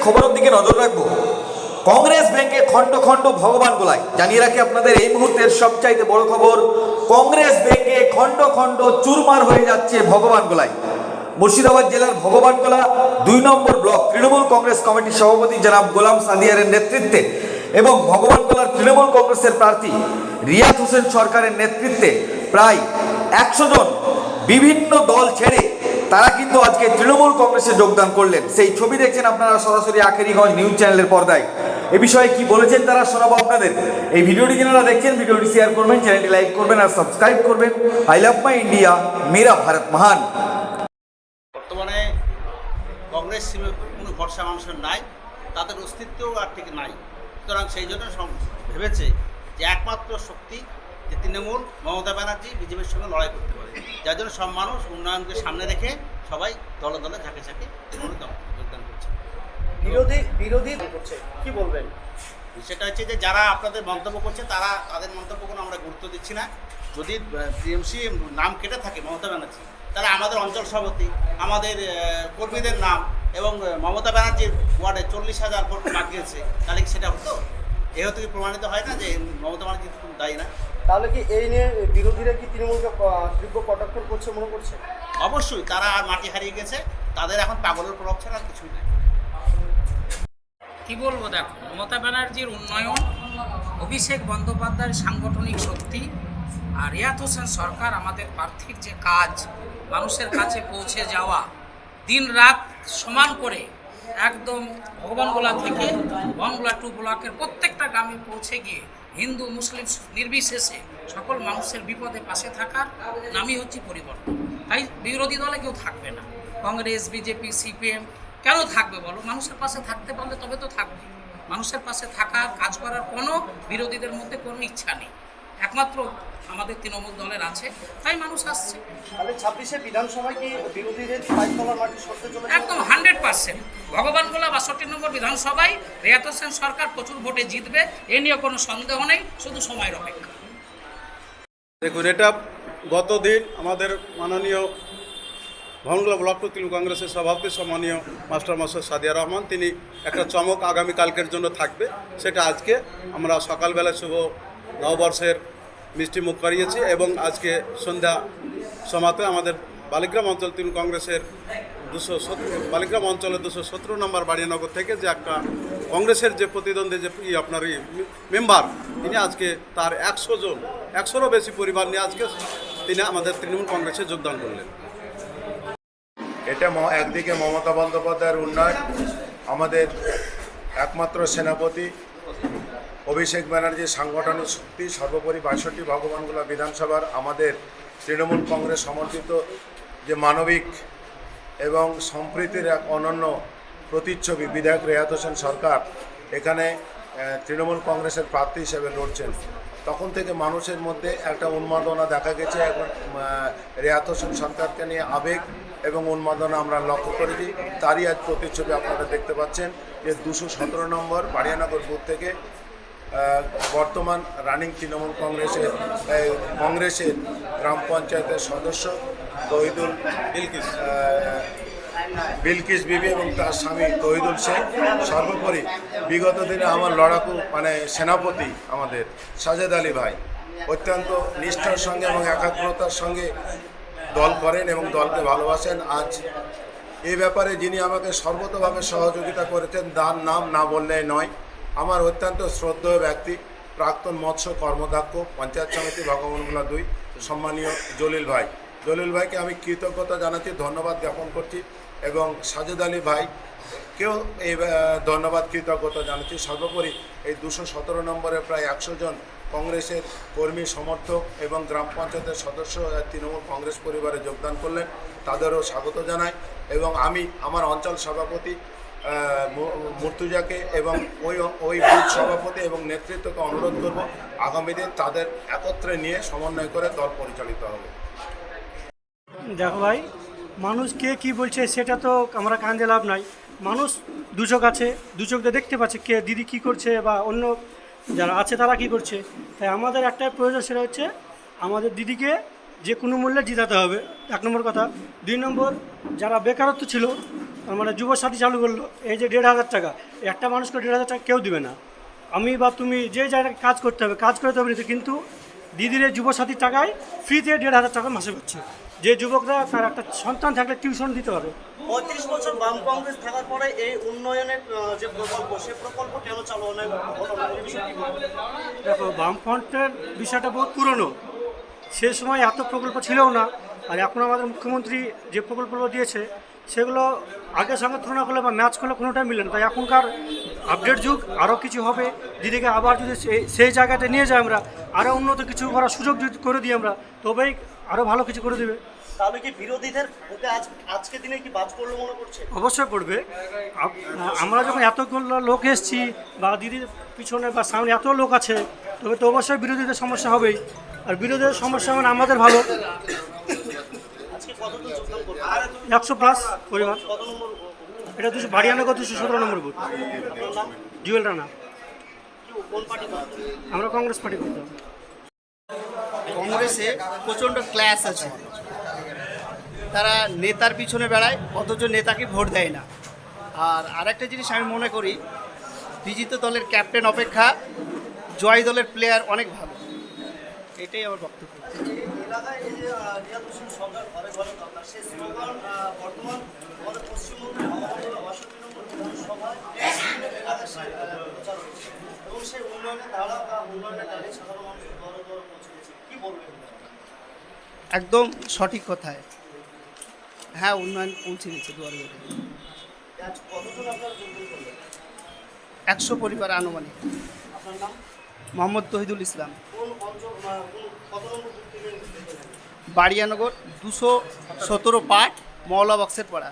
খবরের দিকে নজর রাখবো। কংগ্রেস ব্যাংকে খণ্ড খণ্ড ভগবান গোলায়। জানিয়ে রাখি আপনাদের এই মুহূর্তের সবচাইতে বড় খবর, কংগ্রেস ব্যাংকে খণ্ড খণ্ড চুরমার হয়ে যাচ্ছে ভগবান গোলায়। মুর্শিদাবাদ জেলার ভগবানগোলা 2 নম্বর ব্লক তৃণমূল কংগ্রেস কমিটির সভাপতি জনাব গোলাম সাদিয়ারের নেতৃত্বে এবং ভগবানগোলার তৃণমূল কংগ্রেসের প্রার্থী রিয়াত হোসেন সরকারের নেতৃত্বে প্রায় 100 জন বিভিন্ন দল ছেড়ে তারা কিন্তু আজকে তৃণমূল কংগ্রেসে যোগদান করলেন। সেই ছবি দেখছেন আপনারা সরাসরি আখেরিগঞ্জ নিউজ চ্যানেলের পর্দায়। এ বিষয়ে কি বলেছেন তারা শোনাবো আপনাদের। এই ভিডিওটি যারা দেখছেন ভিডিওটি শেয়ার করবেন, চ্যানেলটি লাইক করবেন আর সাবস্ক্রাইব করবেন। আই লাভ মাই ইন্ডিয়া, মেরা ভারত মহান। বর্তমানে কংগ্রেস কোনো ভরসা মানুষের নাই, তাদের অস্তিত্বও আর ঠিক নাই। সুতরাং সেই জন্য ভেবেছে যে একমাত্র শক্তি যে তৃণমূল, মমতা ব্যানার্জি বিজেপির সঙ্গে লড়াই করতে পারে, যার জন্য সব মানুষ উন্নয়নকে সামনে রেখে সবাই দলে দলে ঝাঁকে ঝাঁকে যোগদান করছে। বিরোধী করছে, কি বলবেন? সেটা হচ্ছে যে যারা আপনাদের মন্তব্য করছে তাদের মন্তব্য কোনো আমরা গুরুত্ব দিচ্ছি না। যদি টিএমসি নাম কেটে থাকে মমতা ব্যানার্জি, তারা আমাদের অঞ্চল সভাপতি, আমাদের কর্মীদের নাম এবং মমতা ব্যানার্জির ওয়ার্ডে 40,000 ভোট লাগিয়েছে, তাহলে কি সেটা হতো? এহেতু কি প্রমাণিত হয় না যে মমতা ব্যানার্জি খুব দায়ী না? তাহলে কি এই নিয়ে বিরোধীরা কি তৃণমূলকে তীব্র কটাক্ষ করছে মনে করছে? অবশ্যই তারা আর মাটি হারিয়ে গেছে, তাদের এখন পাগলের প্রভাব ছাড়া আর কিছুই নেই। কি বলবো, দেখো, মমতা ব্যানার্জির উন্নয়ন, অভিষেক বন্দ্যোপাধ্যায়ের সাংগঠনিক শক্তি আর রিয়াত হোসেন সরকার আমাদের প্রার্থীর যে কাজ, মানুষের কাছে পৌঁছে যাওয়া, দিন রাত সমান করে একদম ভগবানগোলা থেকে বনগোলা 2 ব্লকের প্রত্যেকটা গ্রামে পৌঁছে গিয়ে হিন্দু মুসলিম নির্বিশেষে সকল মানুষের বিপদে পাশে থাকার নামই হচ্ছে পরিবর্তন। তাই বিরোধী দলে কেউ থাকবে না, কংগ্রেস, বিজেপি, সিপিএম কেন থাকবে বলো? মানুষের পাশে থাকতে পারলে তবে তো থাকবে। মানুষের পাশে থাকা, কাজ করার কোনো বিরোধীদের মধ্যে কোনো ইচ্ছা নেই, একমাত্র আমাদের তৃণমূল দলের আছে, তাই মানুষ আসছে। তাহলে 26শে বিধানসভায় কি বিরোধীদের পাঁচতলার মাটি সরতে চলেছে? একদম 100%। ভগবানগোলা 62 নম্বর বিধানসভায় রিয়াত হোসেন সরকার প্রচুর ভোটে জিতবে, এ নিয়ে কোনো সন্দেহ নেই, শুধু সময়ের অপেক্ষা। দেখুন, এটা গতদিন আমাদের মাননীয় ভগবানগোলা ব্লক তৃণমূল কংগ্রেসের সভাপতি সম্মানীয় মাস্টার সাদিয়া রহমান, তিনি একটা চমক আগামীকালকের জন্য থাকবে, সেটা আজকে আমরা সকালবেলা শুভ নববর্ষের মিষ্টি মুখ করিয়েছি এবং আজকে সন্ধ্যা সমাতে আমাদের বালিগ্রাম অঞ্চল তৃণমূল কংগ্রেসের বালিগ্রাম অঞ্চলের 217 নম্বর বাড়িয়ানগর থেকে যে একটা কংগ্রেসের যে প্রতিদ্বন্দ্বী যে আপনার মেম্বার, তিনি আজকে তার 100রও বেশি পরিবার নিয়ে আজকে তিনি আমাদের তৃণমূল কংগ্রেসে যোগদান করলেন। এটা একদিকে মমতা বন্দ্যোপাধ্যায়ের উন্নয়ন, আমাদের একমাত্র সেনাপতি অভিষেক ব্যানার্জির সাংগঠনিক শক্তি, সর্বোপরি 62 ভগবানগোলা বিধানসভার আমাদের তৃণমূল কংগ্রেস সমর্থিত যে মানবিক এবং সম্প্রীতির এক অনন্য প্রতিচ্ছবি বিধায়ক রিয়াত হোসেন সরকার এখানে তৃণমূল কংগ্রেসের প্রার্থী হিসেবে লড়ছেন। তখন থেকে মানুষের মধ্যে একটা উন্মাদনা দেখা গেছে। এখন রিয়াত হোসেন সরকারকে নিয়ে আবেগ এবং উন্মাদনা আমরা লক্ষ্য করেছি, তারই আজ প্রতিচ্ছবি আপনারা দেখতে পাচ্ছেন যে 217 নম্বর বাড়িয়ানগর বুথ থেকে বর্তমান রানিং তৃণমূল কংগ্রেসের গ্রাম পঞ্চায়েতের সদস্য বিলকিস বিবি এবং তার স্বামী তহিদুল শেখ, সর্বোপরি বিগত দিনে আমার লড়াকু সেনাপতি আমাদের সাজেদ আলী ভাই অত্যন্ত নিষ্ঠার সঙ্গে এবং একাগ্রতার সঙ্গে দল করেন এবং দলকে ভালোবাসেন। আজ এই ব্যাপারে যিনি আমাকে সর্বতভাবে সহযোগিতা করেছেন, তার নাম না বললে নয়, আমার অত্যন্ত শ্রদ্ধেয় ব্যক্তি, প্রাক্তন মৎস্য কর্মদক্ষ পঞ্চায়েত সমিতি ভগবানগোলা 2 সম্মানীয় জলিল ভাইকে আমি কৃতজ্ঞতা জানাচ্ছি, ধন্যবাদ জ্ঞাপন করছি এবং সাজেদ আলী ভাইকেও এই ধন্যবাদ কৃতজ্ঞতা জানাচ্ছি। সর্বোপরি এই 217 নম্বরে প্রায় 100 জন কংগ্রেসের কর্মী, সমর্থক এবং গ্রাম পঞ্চায়েতের সদস্য তৃণমূল কংগ্রেস পরিবারে যোগদান করলেন, তাদেরও স্বাগত জানাই এবং আমি আমার অঞ্চল সভাপতি মুর্তুজাকে এবং ওই বুথ সভাপতি এবং নেতৃত্বকে অনুরোধ করব আগামী দিন তাদের একত্রে নিয়ে সমন্বয় করে দল পরিচালিত হবে। দেখো ভাই, মানুষ কে কী বলছে সেটা তো আমরা কান দিয়ে লাভ নাই। মানুষ দু চোখ আছে, দু চোখ দিয়ে দেখতে পাচ্ছে কে দিদি কী করছে বা অন্য যারা আছে তারা কী করছে। তাই আমাদের একটাই প্রয়োজন, সেটা হচ্ছে আমাদের দিদিকে যে কোনো মূল্যে জিতাতে হবে, 1 নম্বর কথা। 2 নম্বর, যারা বেকারত্ব ছিল মানে যুবসাথী চালু করলো, এই যে 1,500 টাকা, একটা মানুষকে 1,500 টাকা কেউ দিবে না। আমি বা তুমি যে জায়গায় কাজ করতে হবে, কাজ করতে হবে, কিন্তু দিদির এই যুবসাথীর টাকায় ফ্রিতে 1,500 টাকা মাসে পাচ্ছে। যে যুবকরা তার একটা সন্তান থাকলে টিউশন দিতে পারে। 35 বছর বাম কংগ্রেস থাকার পরে এই উন্নয়নের যে প্রকল্প, সে প্রকল্প কেন চালু হলো না? এই বিষয়ে কি বলবেন? দেখো, বামফ্রন্টের বিষয়টা বহুত পুরনো, সে সময় এত প্রকল্প ছিলও না। আর এখন আমাদের মুখ্যমন্ত্রী যে প্রকল্পগুলো দিয়েছে সেগুলো আগের সঙ্গে তুলনা করলে বা ম্যাচ করলে কোনোটাই মিলে না। তাই এখনকার আপডেট যুগ, আরও কিছু হবে। দিদিকে আবার যদি সেই জায়গাতে নিয়ে যাই আমরা, আরও উন্নত কিছু করার সুযোগ যদি করে দিই আমরা, তবেই আরও ভালো কিছু করে দেবে। তাহলে কি বিরোধীদের ওকে আজকে দিনে কি বাজ পড়লো মনে করছে? অবশ্যই পড়বে। আমরা যখন এতগুলো লোক এসেছি বা দিদির পিছনে বা সামনে এত লোক আছে, তবে তো অবশ্যই বিরোধীদের সমস্যা হবেই। আর বিরোধীদের সমস্যা মানে আমাদের ভালো। আজকে কতজন যোগদান করবে? 100+ পরিবার। কত নম্বর? এটা 217 নম্বর বুথ। আপনার নাম? জুয়েল রানা। কোন পার্টি করবে? আমরা কংগ্রেস পার্টি করতাম। কংগ্রেসে প্রচণ্ড ক্ল্যাশ আছে। তারা নেতার পিছনে বেড়ায়, অথচ নেতাকে ভোট দেয় না। আর আরেকটা জিনিস আমি মনে করি, বিজিত দলের ক্যাপ্টেন অপেক্ষা জয় দলের প্লেয়ার অনেক ভালো। এটাই আমার বক্তব্য। এলাকায় এই যে রিয়াদ হোসেন সরকার ঘরে ঘরে দরকার, সেই স্লোগান বর্তমান আমাদের পশ্চিমবঙ্গের মহানগর 62 নম্বর বিধানসভায় এলাকায় প্রচার হচ্ছে এবং সেই উন্নয়নের ধারা বা উন্নয়নের দাঁড়িয়ে সাধারণ মানুষের ঘরে ঘরে পৌঁছে গেছে। কি বলবেন? একদম সঠিক কথায়। হ্যাঁ, উন্নয়ন পৌঁছে গেছে দুয়ারে দুয়ারে। আজ কতজন আপনারা যোগদান করলেন? 100 পরিবার আনুমানিক। আপনার নাম? মোহাম্মদ তহিদুল ইসলাম, কোন অঞ্চল কত নম্বর বুথ থেকে? বাড়িয়ানগর 217 পাট, মওলা বক্সের পাড়া।